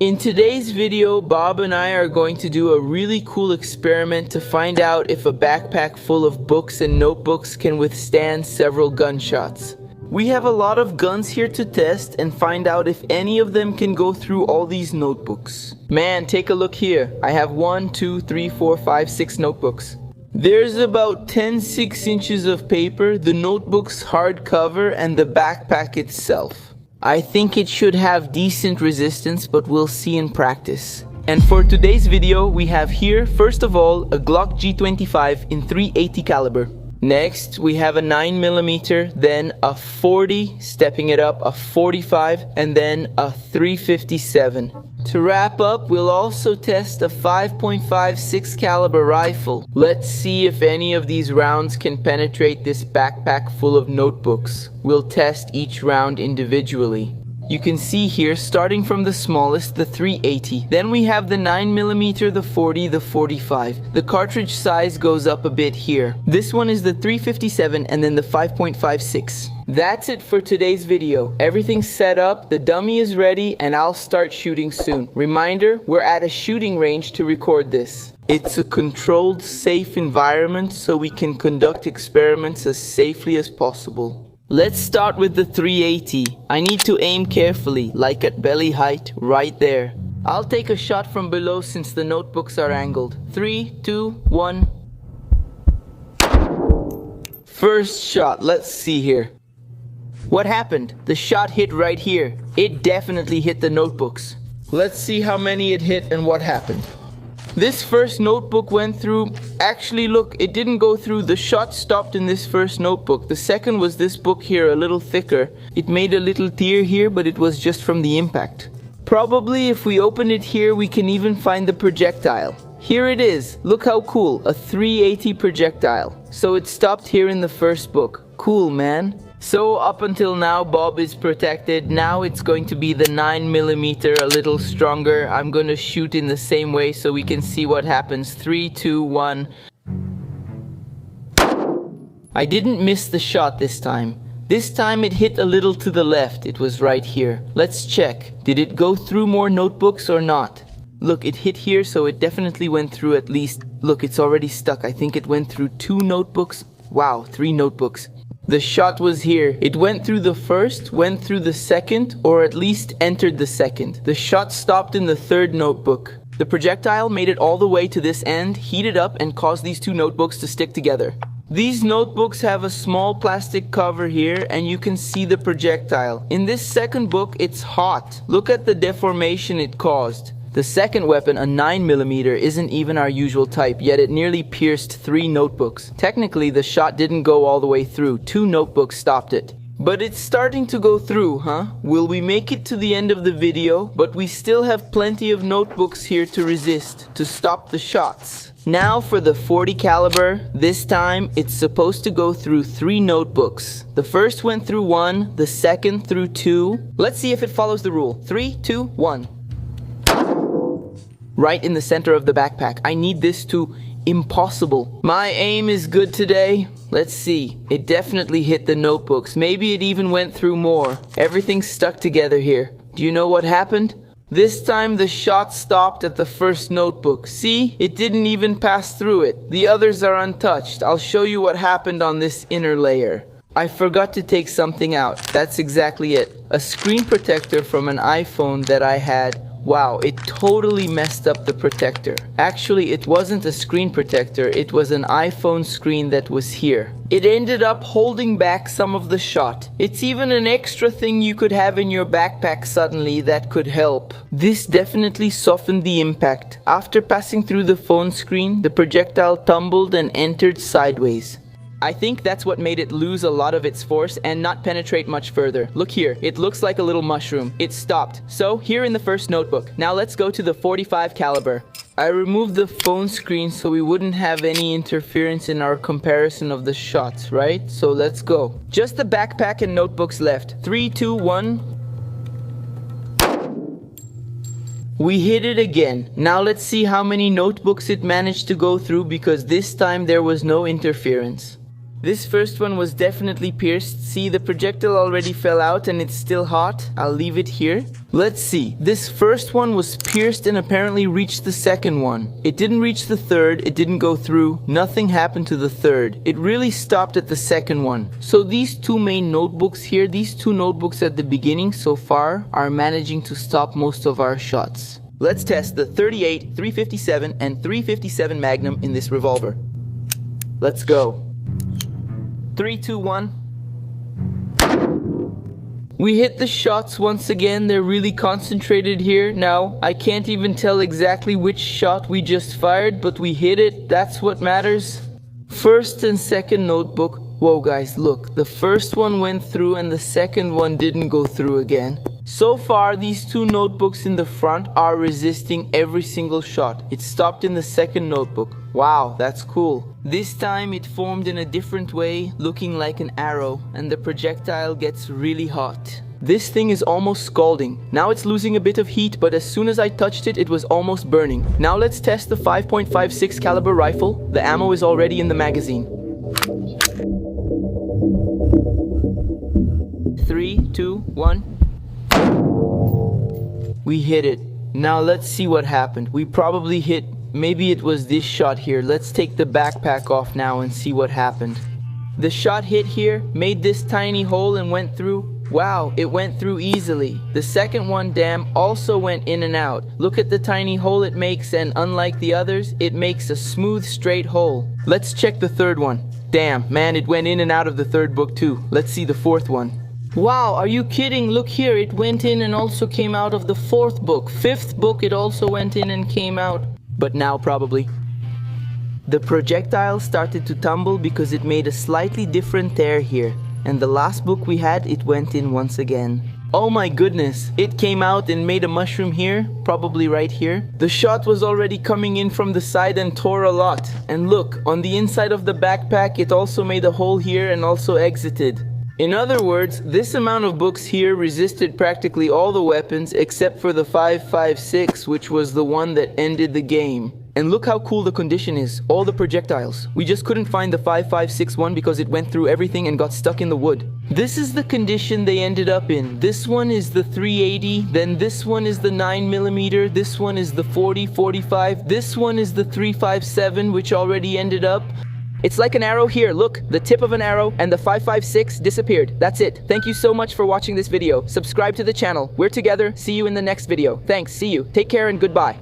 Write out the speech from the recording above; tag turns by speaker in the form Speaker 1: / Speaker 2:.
Speaker 1: In today's video, Bob and I are going to do a really cool experiment to find out if a backpack full of books and notebooks can withstand several gunshots. We have a lot of guns here to test and find out if any of them can go through all these notebooks. Man, take a look here. I have 1, 2, 3, 4, 5, 6 notebooks. There's about 10 6-inches of paper, the notebook's hardcover, and the backpack itself. I think it should have decent resistance, but we'll see in practice. And for today's video, we have here, first of all, a Glock G25 in .380 caliber. Next, we have a 9mm, then a 40, stepping it up, a 45, and then a .357. To wrap up, we'll also test a 5.56 caliber rifle. Let's see if any of these rounds can penetrate this backpack full of notebooks. We'll test each round individually. You can see here, starting from the smallest, the .380. Then we have the 9mm, the 40, the 45. The cartridge size goes up a bit here. This one is the .357 and then the 5.56. That's it for today's video. Everything's set up, the dummy is ready, and I'll start shooting soon. Reminder, we're at a shooting range to record this. It's a controlled, safe environment so we can conduct experiments as safely as possible. Let's start with the .380. I need to aim carefully, like at belly height, right there. I'll take a shot from below since the notebooks are angled. 3, 2, 1. First shot, let's see here. What happened? The shot hit right here. It definitely hit the notebooks. Let's see how many it hit and what happened. This first notebook went through. Actually, look, it didn't go through. The shot stopped in this first notebook. The second was this book here, a little thicker. It made a little tear here, but it was just from the impact. Probably if we open it here, we can even find the projectile. Here it is. Look how cool, a .380 projectile. So it stopped here in the first book. Cool, man. So up until now, Bob is protected. Now it's going to be the 9mm, a little stronger. I'm going to shoot in the same way so we can see what happens. 3, 2, 1. I didn't miss the shot this time. This time it hit a little to the left. It was right here. Let's check. Did it go through more notebooks or not? Look, it hit here, so it definitely went through at least. Look, it's already stuck. I think it went through 2 notebooks. Wow, 3 notebooks. The shot was here. It went through the first, went through the second, or at least entered the second. The shot stopped in the third notebook. The projectile made it all the way to this end, heated up, and caused these 2 notebooks to stick together. These notebooks have a small plastic cover here, and you can see the projectile. In this second book, it's hot. Look at the deformation it caused. The second weapon, a 9mm, isn't even our usual type, yet it nearly pierced 3 notebooks. Technically, the shot didn't go all the way through. 2 notebooks stopped it. But it's starting to go through, huh? Will we make it to the end of the video? But we still have plenty of notebooks here to resist, to stop the shots. Now for the 40 caliber. This time, it's supposed to go through 3 notebooks. The first went through 1, the second through 2. Let's see if it follows the rule. 3, 2, 1. Right in the center of the backpack. I need this to impossible. My aim is good today. Let's see. It definitely hit the notebooks. Maybe it even went through more. Everything's stuck together here. Do you know what happened? This time the shot stopped at the first notebook. See? It didn't even pass through it. The others are untouched. I'll show you what happened on this inner layer. I forgot to take something out. That's exactly it. A screen protector from an iPhone that I had. Wow, it totally messed up the protector. Actually, it wasn't a screen protector, it was an iPhone screen that was here. It ended up holding back some of the shot. It's even an extra thing you could have in your backpack suddenly that could help. This definitely softened the impact. After passing through the phone screen, the projectile tumbled and entered sideways. I think that's what made it lose a lot of its force and not penetrate much further. Look here, it looks like a little mushroom. It stopped. So here in the first notebook. Now let's go to the 45 caliber. I removed the phone screen so we wouldn't have any interference in our comparison of the shots, right? So let's go. Just the backpack and notebooks left. 3, 2, 1. We hit it again. Now let's see how many notebooks it managed to go through, because this time there was no interference. This first one was definitely pierced. See, the projectile already fell out and it's still hot. I'll leave it here. Let's see. This first one was pierced and apparently reached the second one. It didn't reach the third. It didn't go through. Nothing happened to the third. It really stopped at the second one. So these two main notebooks here, these two notebooks at the beginning so far are managing to stop most of our shots. Let's test the 38, 357, and 357 Magnum in this revolver. Let's go. 3, 2, 1. We hit the shots once again. They're really concentrated here. Now, I can't even tell exactly which shot we just fired, but we hit it. That's what matters. First and second notebook. Whoa, guys, look. The first one went through and the second one didn't go through again. So far, these two notebooks in the front are resisting every single shot. It stopped in the second notebook. Wow, that's cool. This time it formed in a different way, looking like an arrow, and the projectile gets really hot. This thing is almost scalding. Now it's losing a bit of heat, but as soon as I touched it, it was almost burning. Now let's test the 5.56 caliber rifle. The ammo is already in the magazine. 3, 2, 1. We hit it. Now let's see what happened. We probably hit, maybe it was this shot here. Let's take the backpack off now and see what happened. The shot hit here, made this tiny hole and went through. Wow, it went through easily. The second one, damn, also went in and out. Look at the tiny hole it makes, and unlike the others, it makes a smooth, straight hole. Let's check the third one. Damn, man, it went in and out of the third book too. Let's see the fourth one. Wow, are you kidding? Look here, it went in and also came out of the fourth book. Fifth book, it also went in and came out. But now probably. The projectile started to tumble because it made a slightly different tear here. And the last book we had, it went in once again. Oh my goodness, it came out and made a mushroom here, probably right here. The shot was already coming in from the side and tore a lot. And look, on the inside of the backpack, it also made a hole here and also exited. In other words, this amount of books here resisted practically all the weapons except for the 5.56, which was the one that ended the game. And look how cool the condition is, all the projectiles. We just couldn't find the 5.56 one because it went through everything and got stuck in the wood. This is the condition they ended up in. This one is the 380, then this one is the 9mm, this one is the 40-45, this one is the 3.57, which already ended up. It's like an arrow here, look, the tip of an arrow, and the 5.56 disappeared. That's it. Thank you so much for watching this video. Subscribe to the channel. We're together. See you in the next video. Thanks. See you. Take care and goodbye.